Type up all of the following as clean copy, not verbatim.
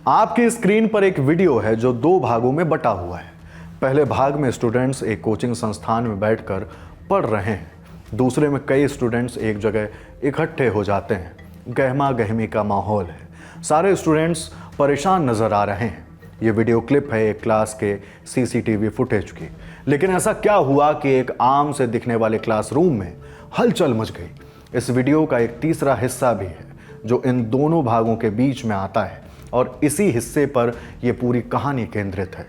आपकी स्क्रीन पर एक वीडियो है जो दो भागों में बटा हुआ है। पहले भाग में स्टूडेंट्स एक कोचिंग संस्थान में बैठकर पढ़ रहे हैं। दूसरे में कई स्टूडेंट्स एक जगह इकट्ठे हो जाते हैं। गहमा गहमी का माहौल है। सारे स्टूडेंट्स परेशान नजर आ रहे हैं। ये वीडियो क्लिप है एक क्लास के सीसीटीवी फुटेज की। लेकिन ऐसा क्या हुआ कि एक आम से दिखने वाले क्लासरूम में हलचल मच गई। इस वीडियो का एक तीसरा हिस्सा भी है जो इन दोनों भागों के बीच में आता है और इसी हिस्से पर यह पूरी कहानी केंद्रित है।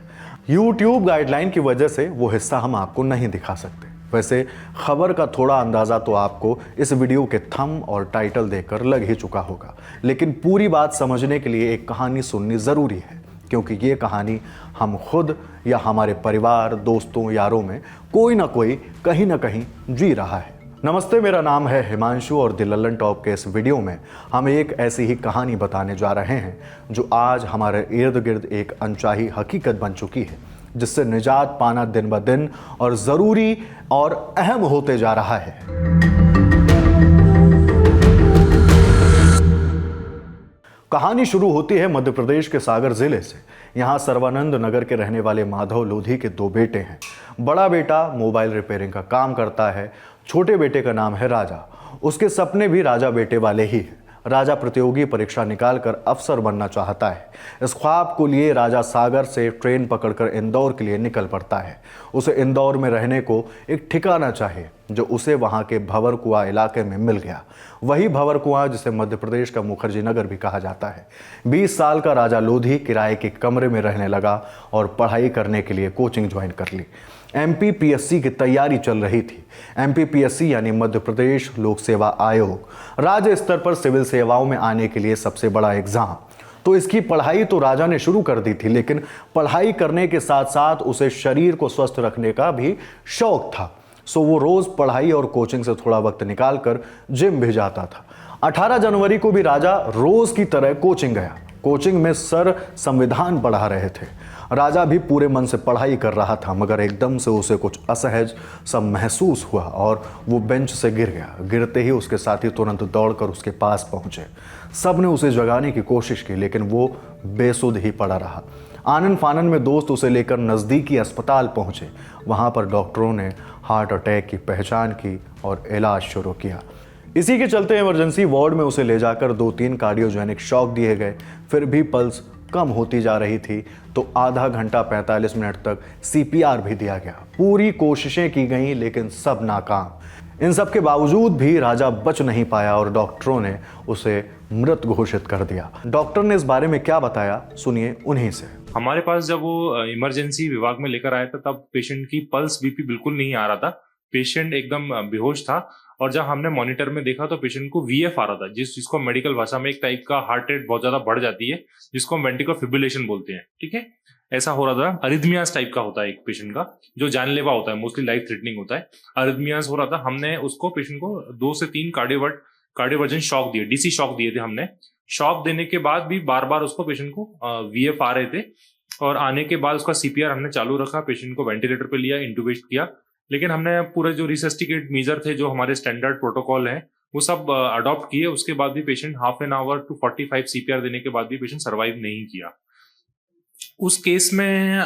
YouTube गाइडलाइन की वजह से वो हिस्सा हम आपको नहीं दिखा सकते। वैसे खबर का थोड़ा अंदाज़ा तो आपको इस वीडियो के थंब और टाइटल देखकर लग ही चुका होगा, लेकिन पूरी बात समझने के लिए एक कहानी सुननी ज़रूरी है, क्योंकि ये कहानी हम खुद या हमारे परिवार, दोस्तों, यारों में कोई ना कोई कहीं ना कहीं जी रहा है। नमस्ते, मेरा नाम है हिमांशु और द लल्लन टॉप के इस वीडियो में हम एक ऐसी ही कहानी बताने जा रहे हैं जो आज हमारे इर्द गिर्द एक अनचाही हकीकत बन चुकी है, जिससे निजात पाना दिन ब दिन और ज़रूरी और अहम होते जा रहा है। कहानी शुरू होती है मध्य प्रदेश के सागर जिले से। यहाँ सर्वानंद नगर के रहने वाले माधव लोधी के दो बेटे हैं। बड़ा बेटा मोबाइल रिपेयरिंग का काम करता है। छोटे बेटे का नाम है राजा। उसके सपने भी राजा बेटे वाले ही हैं। राजा प्रतियोगी परीक्षा निकालकर अफसर बनना चाहता है। इस ख्वाब को लिए राजा सागर से ट्रेन पकड़कर इंदौर के लिए निकल पड़ता है। उसे इंदौर में रहने को एक ठिकाना चाहिए जो उसे वहाँ के भंवर कुआं इलाके में मिल गया। वही भंवर कुआं जिसे मध्य प्रदेश का मुखर्जी नगर भी कहा जाता है। 20 साल का राजा लोधी किराए के कमरे में रहने लगा और पढ़ाई करने के लिए कोचिंग ज्वाइन कर ली। MPPSC की तैयारी चल रही थी। MPPSC यानी मध्य प्रदेश लोक सेवा आयोग, राज्य स्तर पर सिविल सेवाओं में आने के लिए सबसे बड़ा एग्जाम। तो इसकी पढ़ाई तो राजा ने शुरू कर दी थी, लेकिन पढ़ाई करने के साथ साथ उसे शरीर को स्वस्थ रखने का भी शौक था। सो वो रोज पढ़ाई और कोचिंग से थोड़ा वक्त निकालकर जिम भी जाता था। 18 जनवरी को भी राजा रोज की तरह कोचिंग गया। कोचिंग में सर संविधान पढ़ा रहे थे। राजा भी पूरे मन से पढ़ाई कर रहा था, मगर एकदम से उसे कुछ असहज सा महसूस हुआ और वो बेंच से गिर गया। गिरते ही उसके साथी तुरंत दौड़कर उसके पास पहुंचे। सब ने उसे जगाने की कोशिश की, लेकिन वो बेसुध ही पड़ा रहा। आनन फानन में दोस्त उसे लेकर नज़दीकी अस्पताल पहुंचे। वहां पर डॉक्टरों ने हार्ट अटैक की पहचान की और इलाज शुरू किया। इसी के चलते इमरजेंसी वार्ड में उसे ले जाकर 2-3 कार्डियोजेनिक शॉक दिए गए। फिर भी पल्स कम होती जा रही थी, तो आधा घंटा 45 मिनट तक CPR भी दिया गया। पूरी कोशिशें की गई, लेकिन सब नाकाम। इन सब के बावजूद भी राजा बच नहीं पाया और डॉक्टरों ने उसे मृत घोषित कर दिया। डॉक्टर ने इस बारे में क्या बताया, सुनिए उन्हीं से। हमारे पास जब वो इमरजेंसी विभाग में लेकर आया था, तब पेशेंट की पल्स BP बिल्कुल नहीं आ रहा था। पेशेंट एकदम बेहोश था और जब हमने मॉनिटर में देखा तो पेशेंट को VF आ रहा था, जिसको मेडिकल भाषा में एक टाइप का हार्ट रेट बहुत ज्यादा बढ़ जाती है, जिसको हम वेंट्रिकुलर फिब्रिलेशन बोलते हैं। ठीक है, ऐसा हो रहा था। अरिथमियास टाइप का होता है एक पेशेंट का, जो जानलेवा होता है, मोस्टली लाइफ थ्रेटनिंग होता है। अरिथमियास हो रहा था। हमने उसको पेशेंट को 2 से 3 कार्डियोवर्जन शॉक दिए, DC शॉक दिए थे हमने। शॉक देने के बाद भी बार बार उसको पेशेंट को VF आ रहे थे और आने के बाद उसका CPR हमने चालू रखा। पेशेंट को वेंटिलेटर पे लिया, इंटुबेट किया, लेकिन हमने पूरे जो रिसस्टिकेट मेजर थे, जो हमारे स्टैंडर्ड प्रोटोकॉल है, वो सब अडॉप्ट किए। उसके बाद भी patient half an hour to 45 CPR देने के बाद भी पेशेंट सर्वाइव नहीं किया। उस केस में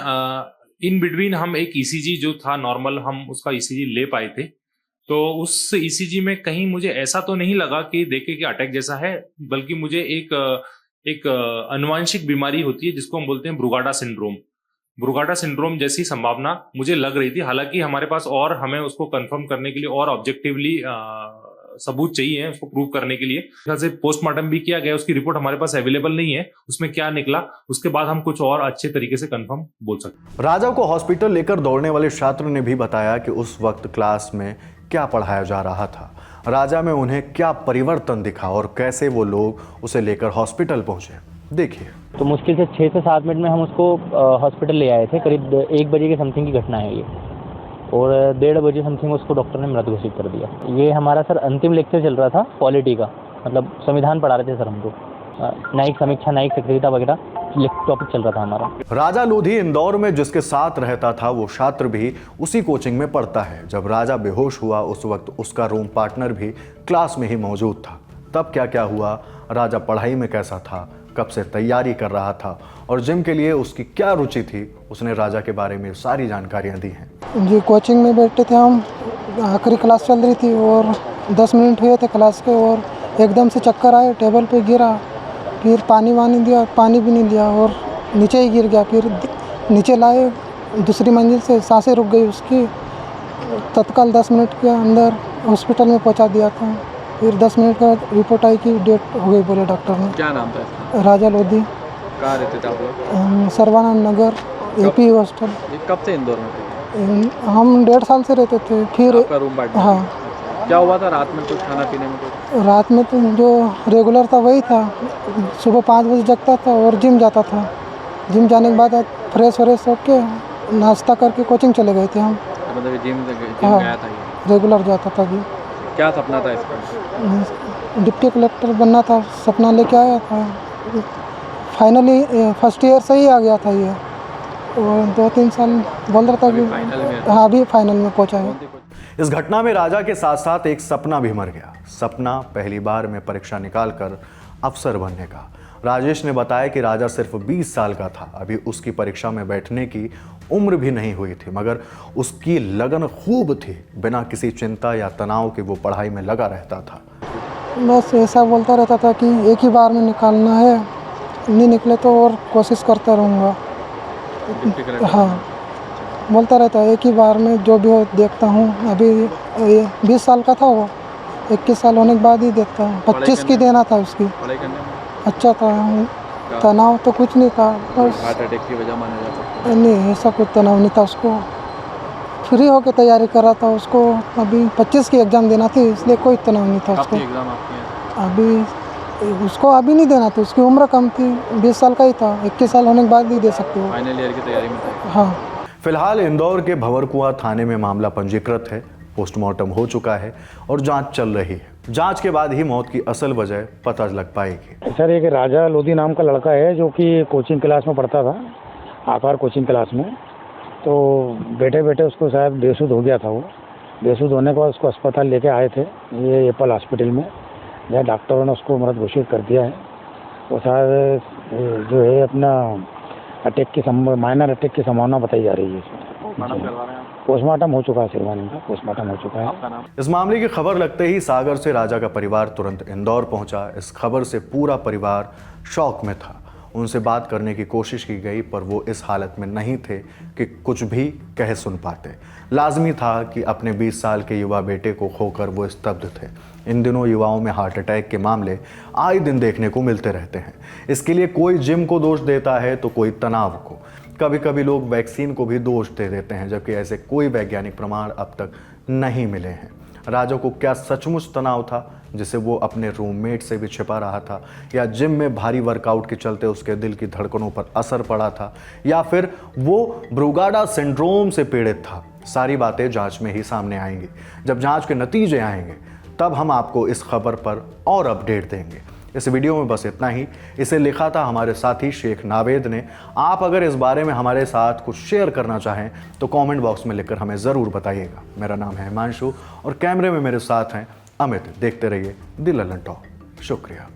इन बिटवीन हम एक ECG जो था नॉर्मल, हम उसका ECG ले पाए थे। तो उस ECG में कहीं मुझे ऐसा तो नहीं लगा कि देखे कि अटैक जैसा है, बल्कि मुझे एक अनुवांशिक बीमारी होती है जिसको हम बोलते हैं ब्रुगाडा सिंड्रोम जैसी संभावना मुझे लग रही थी। हालांकि हमारे पास और हमें उसको कंफर्म करने के लिए और ऑब्जेक्टिवली सबूत चाहिए उसको प्रूव करने के लिए। जैसे पोस्टमार्टम भी किया गया, उसकी रिपोर्ट हमारे पास अवेलेबल नहीं है। उसमें क्या निकला उसके बाद हम कुछ और अच्छे तरीके से कंफर्म बोल सकते। राजा को हॉस्पिटल लेकर दौड़ने वाले छात्र ने भी बताया कि उस वक्त क्लास में क्या पढ़ाया जा रहा था, राजा में उन्हें क्या परिवर्तन दिखा और कैसे वो लोग उसे लेकर हॉस्पिटल पहुंचे। देखिए। तो मुश्किल से 6 से 7 मिनट में हम उसको हॉस्पिटल ले आए थे। करीब 1 बजे के समथिंग की घटना है ये, और 1:30 बजे समथिंग उसको डॉक्टर ने मृत घोषित कर दिया। ये हमारा सर अंतिम लेक्चर चल रहा था पॉलिटी का, मतलब संविधान पढ़ा रहे थे सर हमको, न्यायिक समीक्षा, न्यायिक सक्रियता वगैरह टॉपिक चल रहा था हमारा। राजा लोधी इंदौर में जिसके साथ रहता था वो छात्र भी उसी कोचिंग में पढ़ता है। जब राजा बेहोश हुआ उस वक्त उसका रूम पार्टनर भी क्लास में ही मौजूद था। तब क्या क्या हुआ, राजा पढ़ाई में कैसा था, कब से तैयारी कर रहा था और जिम के लिए उसकी क्या रुचि थी, उसने राजा के बारे में सारी जानकारियां दी हैं। जी कोचिंग में बैठे थे हम, आखिरी क्लास चल रही थी और 10 मिनट हुए थे क्लास के और एकदम से चक्कर आए, टेबल पे गिरा, फिर पानी वानी दिया, पानी भी नहीं दिया और नीचे ही गिर गया। फिर नीचे लाए, दूसरी मंजिल से सांसें रुक गई उसकी, तत्काल 10 मिनट के अंदर हॉस्पिटल में पहुंचा दिया था। फिर 10 मिनट का रिपोर्ट आई कि डेथ हो गई बोले डॉक्टर ने। क्या नाम था इसका? राजा लोधी। कहाँ रहते थे आप लोग? सर्वानंद नगर AP हॉस्टल। ये कब से इंदौर में थे? हम 1.5 साल से रहते थे। फिर आपका रूम बांट? हाँ, क्या हुआ था रात में? कुछ खाना पीने में कुछ? रात में तो जो रेगुलर था वही था, सुबह 5 बजे जगता था और जिम जाता था। जिम जाने के बाद फ्रेश व्रेश होके नाश्ता करके कोचिंग चले गए थे हम। मतलब जिम हाँ। गया था ये? रेगुलर जाता था जी। क्या सपना था इसका? डिप्टी कलेक्टर बनना था, सपना लेके आया था। फाइनली फर्स्ट ईयर से ही आ गया था ये, और 2-3 साल बोल रहा था कि फाइनल में? हाँ अभी फाइनल में पहुंचा है। इस घटना में राजा के साथ साथ एक सपना भी मर गया। सपना पहली बार में परीक्षा निकालकर अफसर बनने का। राजेश ने बताया कि राजा सिर्फ 20 साल का था, अभी उसकी परीक्षा में बैठने की उम्र भी नहीं हुई थी, मगर उसकी लगन खूब थी। बिना किसी चिंता या तनाव के वो पढ़ाई में लगा रहता था। बस ऐसा बोलता रहता था कि एक ही बार में निकालना है, नहीं निकले तो और कोशिश करता रहूँगा। Deputy collector? हाँ, बोलता रहता है एक ही बार में जो भी हो देखता हूँ। अभी 20 साल का था वो, 21 साल होने के बाद ही देखता हूँ। 25 की देना था उसकी। पढ़ाई करने में अच्छा था, तनाव तो कुछ नहीं था, बस हार्ट अटैक की वजह माना जाता है? नहीं ऐसा कुछ तनाव नहीं था उसको। फ्री होकर तैयारी कर रहा था उसको। अभी 25 की एग्ज़ाम देना थी, इसलिए कोई तनाव नहीं था कब उसको। थी एग्जाम आपकी? अभी उसको अभी नहीं देना था, उसकी उम्र कम थी, 20 साल का ही था। 21 साल होने के बाद ही दे सकते हो। फाइनल ईयर की तैयारी में था? हाँ। फिलहाल इंदौर के भंवरकुआं थाने में मामला पंजीकृत है, पोस्टमार्टम हो चुका है और जांच चल रही है। जांच के बाद ही मौत की असल वजह पता लग पाएगी। सर एक राजा लोधी नाम का लड़का है जो कि कोचिंग क्लास में पढ़ता था, आकार कोचिंग क्लास में। तो बैठे बैठे उसको शायद बेसुध हो गया था। वो बेसुध होने के बाद उसको अस्पताल लेके आए थे, ये एप्पल हॉस्पिटल में, जहाँ डॉक्टरों ने उसको मृत घोषित कर दिया है। वो शायद जो है अपना अटैक की माइनर अटैक की संभावना बताई जा रही है। मैडम करवा रहे हैं आप? पोस्टमार्टम हो चुका है, शिरवानी का पोस्टमार्टम हो चुका है। आपका नाम? इस मामले की खबर लगते ही सागर से राजा का परिवार तुरंत इंदौर पहुंचा। इस खबर से पूरा परिवार शॉक में था। उनसे बात करने की कोशिश की गई, पर वो इस हालत में नहीं थे कि कुछ भी कह सुन पाते। लाजमी था कि अपने 20 साल के युवा बेटे को खोकर वो स्तब्ध थे। इन दिनों युवाओं में हार्ट अटैक के मामले आए दिन देखने को मिलते रहते हैं। इसके लिए कोई जिम को दोष देता है तो कोई तनाव को। कभी कभी लोग वैक्सीन को भी दोष दे देते हैं, जबकि ऐसे कोई वैज्ञानिक प्रमाण अब तक नहीं मिले हैं। राजा को क्या सचमुच तनाव था जिसे वो अपने रूममेट से भी छिपा रहा था, या जिम में भारी वर्कआउट के चलते उसके दिल की धड़कनों पर असर पड़ा था, या फिर वो ब्रुगाडा सिंड्रोम से पीड़ित था? सारी बातें जांच में ही सामने आएंगी। जब जांच के नतीजे आएंगे तब हम आपको इस खबर पर और अपडेट देंगे। इस वीडियो में बस इतना ही। इसे लिखा था हमारे साथी शेख नावेद ने। आप अगर इस बारे में हमारे साथ कुछ शेयर करना चाहें तो कमेंट बॉक्स में लिखकर हमें ज़रूर बताइएगा। मेरा नाम है हिमांशु और कैमरे में मेरे साथ हैं अमित। देखते रहिए द ललन टॉक। शुक्रिया।